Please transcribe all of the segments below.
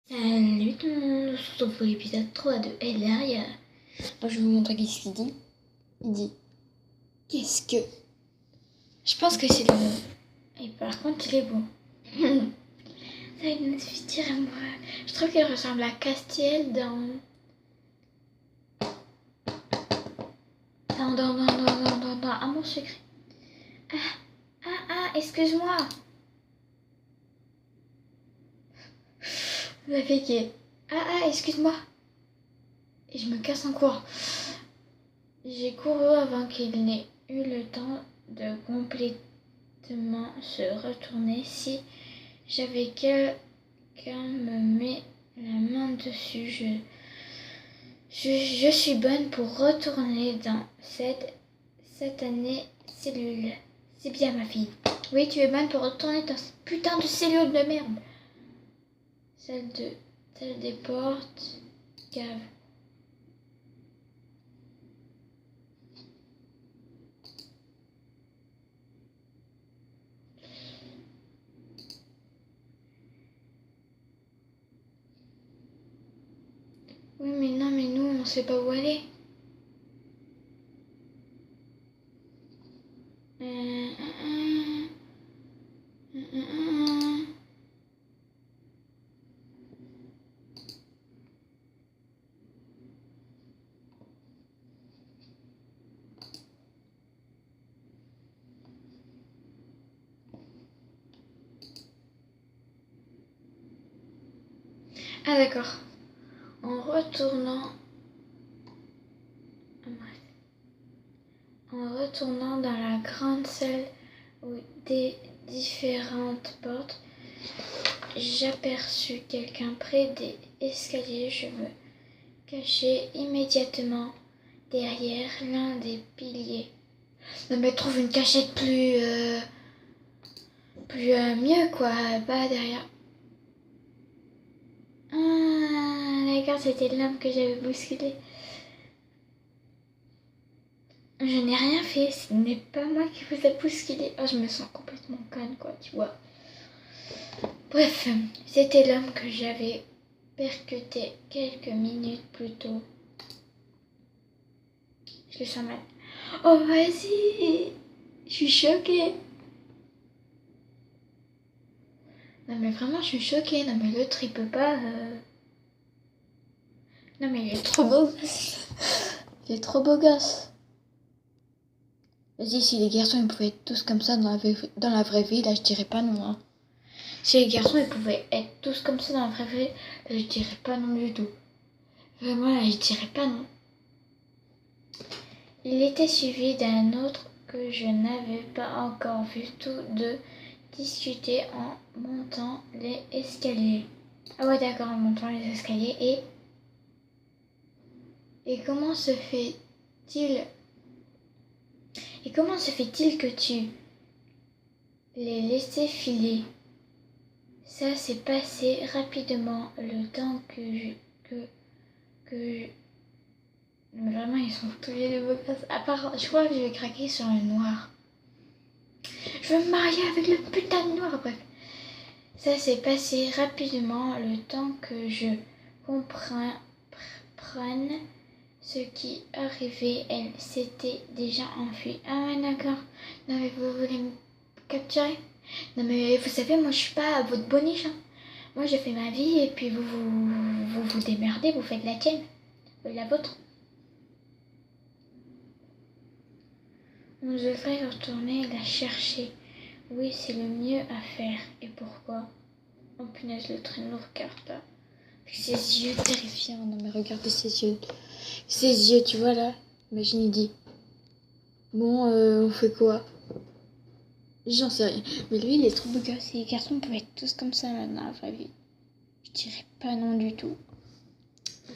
Salut tout le monde, on se retrouve pour l'épisode 3 de LR. Donc je vais vous montrer qu'est-ce qu'il dit. Il dit qu'est-ce que. Je pense que c'est le mot. Et par contre, il est beau. Ça me suffit dire à moi. Je trouve qu'il ressemble à Castiel dans Amour secret. Excuse-moi. Vous avez fait excuse-moi. Et je me casse en cours. J'ai couru avant qu'il n'ait eu le temps de complètement se retourner. Si j'avais quelqu'un me met la main dessus, je suis bonne pour retourner dans cette année cellule. C'est bien ma fille. Oui, tu es bonne pour retourner dans cette putain de cellule de merde. Celle des portes cave. Oui, mais non, mais nous, on sait pas où aller. Ah d'accord. En retournant dans la grande salle où des différentes portes, j'aperçus quelqu'un près des escaliers. Je me cachai immédiatement derrière l'un des piliers. Non mais trouve une cachette plus mieux quoi, pas derrière. Ah d'accord, c'était l'homme que j'avais bousculé. Je n'ai rien fait, ce n'est pas moi qui vous ai bousculé. Oh, je me sens complètement conne quoi, tu vois. Bref, c'était l'homme que j'avais percuté quelques minutes plus tôt. Je le sens mal. Oh vas-y, je suis choquée. Non mais vraiment, je suis choquée. Non mais l'autre il peut pas. Non mais il est trop beau. Il est trop beau gosse. Vas-y, si les garçons ils pouvaient être tous comme ça dans la vraie vie, là je dirais pas non. Hein. Si les garçons ils pouvaient être tous comme ça dans la vraie vie, là je dirais pas non du tout. Vraiment là je dirais pas non. Il était suivi d'un autre que je n'avais pas encore vu, tous deux discuter en montant les escaliers. Ah ouais d'accord, en montant les escaliers Et comment se fait-il que tu les laissais filer? Ça s'est passé rapidement, le temps que mais vraiment ils sont tous les deux beaux gosses. À part, je crois que je vais craquer sur le noir. Je veux me marier avec le putain de noir, bref. Ça s'est passé rapidement, le temps que je comprenne ce qui arrivait. Elle s'était déjà enfuie. Ah ouais d'accord. Non mais vous voulez me capturer? Non mais vous savez, moi je suis pas votre boniche. Hein. Moi je fais ma vie et puis vous démerdez, vous faites la tienne. La vôtre. On devrait retourner la chercher. Oui, c'est le mieux à faire. Et pourquoi? Oh punaise, le train nous regarde là. Avec ses yeux terrifiants. Non mais regardez ses yeux. Ses yeux, tu vois là. Imagine, il dit. Bon, on fait quoi? J'en sais rien. Mais lui, il est trop beau gosse. Et les garçons peuvent être tous comme ça là, dans la vraie vie. Je dirais pas non du tout.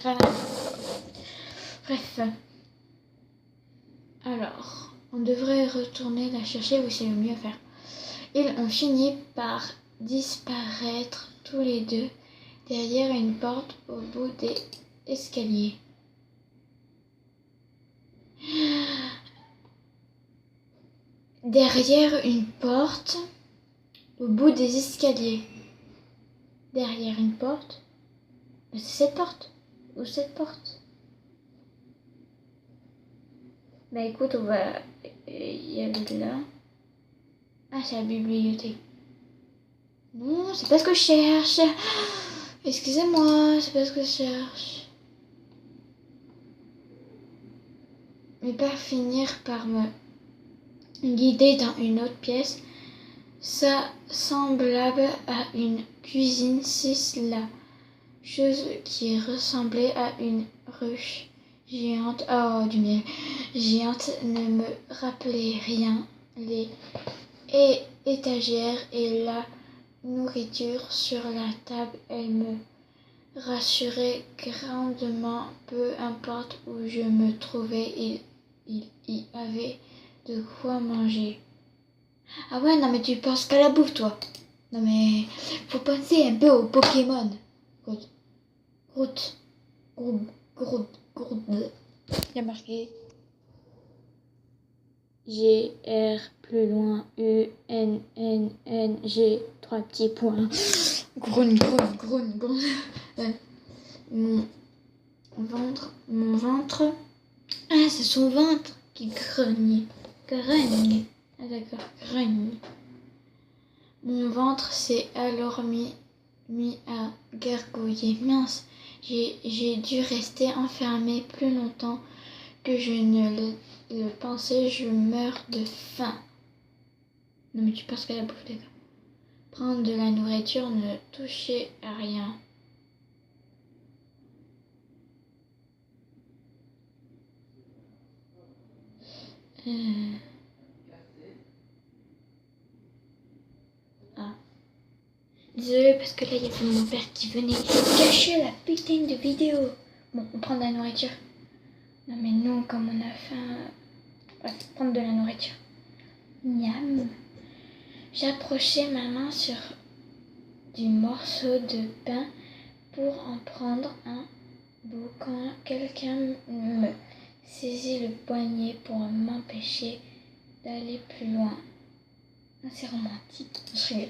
Voilà. Bref. Alors, on devrait retourner la chercher. Oui, c'est le mieux à faire. Ils ont fini par disparaître tous les deux derrière une porte au bout des escaliers. Derrière une porte au bout des escaliers. Derrière une porte C'est cette porte. Ou cette porte. Bah écoute, on va y aller là. Ah, c'est la bibliothèque. Non, c'est pas ce que je cherche. Excusez-moi, c'est pas ce que je cherche. Mais pas finir par me guider dans une autre pièce. Ça semblable à une cuisine, c'est la chose qui ressemblait à une ruche géante. Oh, du miel. Géante ne me rappelait rien. Les étagères et la nourriture sur la table, elle me rassurait grandement. Peu importe où je me trouvais, il y avait de quoi manger. Ah ouais, non mais tu penses qu'à la bouffe, toi. Non mais faut penser un peu aux Pokémon. Groot, Groot, Groot, Groot, Groot. Il y a marqué G, R, plus loin, U, N, N, N, G, 3 petits points. Groun, groun, groun, groun. Mon ventre. Ah, c'est son ventre qui grogne. Grogne. Ah d'accord, grogne. Mon ventre s'est alors mis à gargouiller. Mince, j'ai dû rester enfermée plus longtemps que je ne le pensais. Je meurs de faim. Non mais tu penses qu'à la bouffe, d'accord. Prendre de la nourriture, ne toucher à rien. Ah. Désolée parce que là il y avait mon père qui venait cacher la putain de vidéo. Bon, on prend de la nourriture. Non mais non, comme on a faim. Ouais, prendre de la nourriture. Miam. J'approchais ma main sur du morceau de pain pour en prendre un bout quand quelqu'un me saisit le poignet pour m'empêcher d'aller plus loin. Ah, c'est romantique. Je rigole.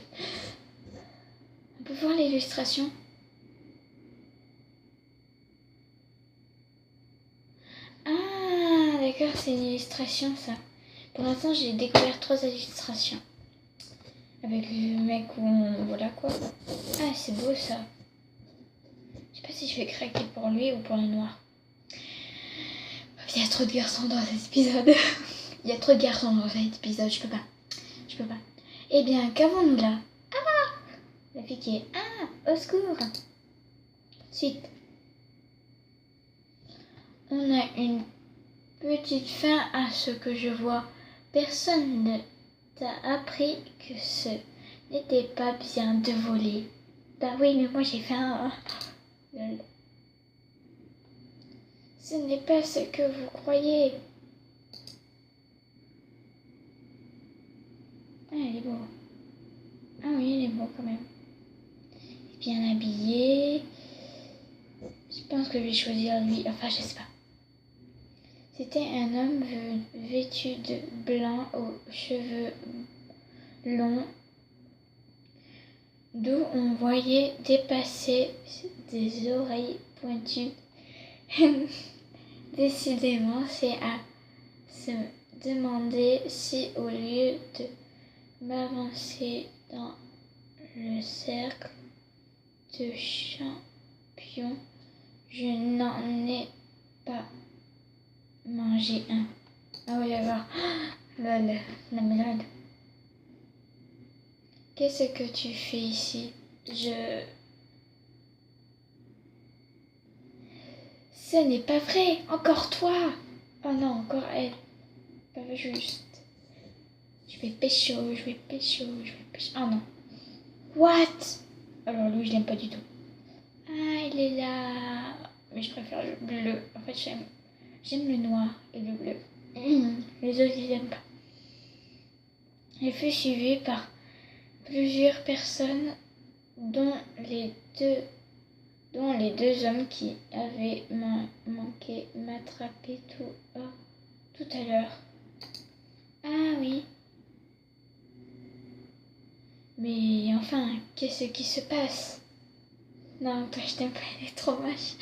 On peut voir l'illustration? Ah, d'accord, c'est une illustration, ça. Pour l'instant, j'ai découvert 3 illustrations. Avec le mec où on... Voilà quoi. Ah, c'est beau, ça. Je sais pas si je vais craquer pour lui ou pour le noir. Il y a trop de garçons dans cet épisode. Il y a trop de garçons dans cet épisode, je peux pas. Eh bien, qu'avons-nous là? Ah! La fille qui est... Ah! Au secours! Suite. On a une petite fin à ce que je vois. Personne ne t'a appris que ce n'était pas bien de voler. Bah oui, mais moi j'ai faim. Ce n'est pas ce que vous croyez. Ah, il est beau. Ah oui, il est beau quand même. Bien habillé. Je pense que je vais choisir lui. Enfin, je sais pas. C'était un homme vêtu de blanc aux cheveux longs, d'où on voyait dépasser des oreilles pointues. Décidément, c'est à se demander si, au lieu de m'avancer dans le cercle de champions, je n'en ai pas mangé un. Ah oui, d'accord. La malade. Qu'est-ce que tu fais ici? Ce n'est pas vrai. Encore toi. Oh non, encore elle. Pas juste. Je vais pécho. Oh non. What? Alors lui, je l'aime pas du tout. Ah, il est là. Mais je préfère le bleu. En fait, j'aime le noir et le bleu. Les autres, ils n'aiment pas. Elle fut suivie par plusieurs personnes, dont les deux hommes qui avaient manqué m'attraper tout à l'heure. Ah oui. Mais enfin, qu'est-ce qui se passe? Non, toi je t'aime pas, il est trop moche.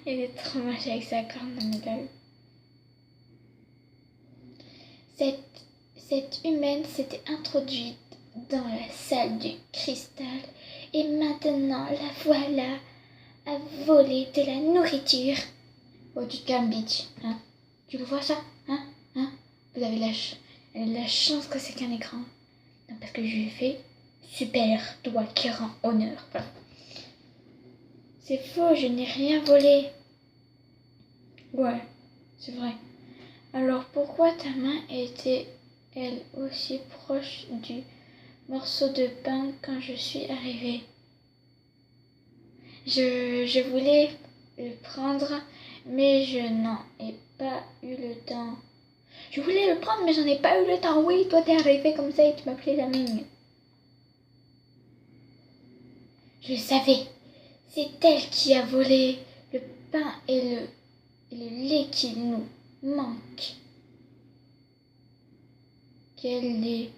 Il est trop moche avec sa corne de métal. Cette humaine s'était introduite dans la salle du cristal et maintenant la voilà à voler de la nourriture. Oh, tu te calmes, bitch. Hein? Tu le vois ça? Hein? Vous avez la chance que c'est qu'un écran. Non, parce que je lui ai fait super doigt qui rend honneur. Voilà. C'est faux, je n'ai rien volé. Ouais, c'est vrai. Alors pourquoi ta main était-elle aussi proche du morceau de pain quand je suis arrivée? Je voulais le prendre, mais je n'en ai pas eu le temps. Je voulais le prendre, mais j'en ai pas eu le temps. Oui, toi t'es arrivé comme ça et tu m'as pris la main. Je le savais. C'est elle qui a volé le pain et le lait qui nous manque. Quel lait?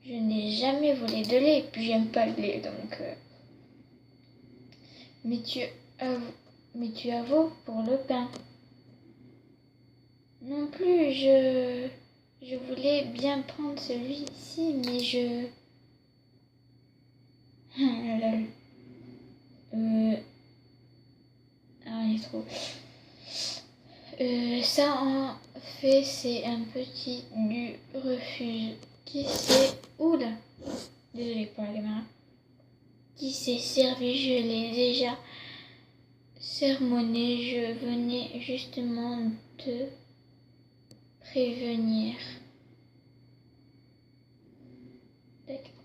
Je n'ai jamais volé de lait, puis j'aime pas le lait, donc... Mais tu avoues pour le pain. Non plus, je voulais bien prendre celui-ci, mais je... Lol. Il est trop... ça en fait, c'est un petit du refuge. Qui s'est... Oula. Désolée pour la caméra. Qui s'est servi, je l'ai déjà sermonné. Je venais justement de prévenir.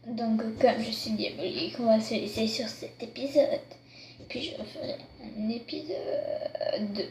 Donc, comme je suis diabolique, on va se laisser sur cet épisode. Puis je referai un épisode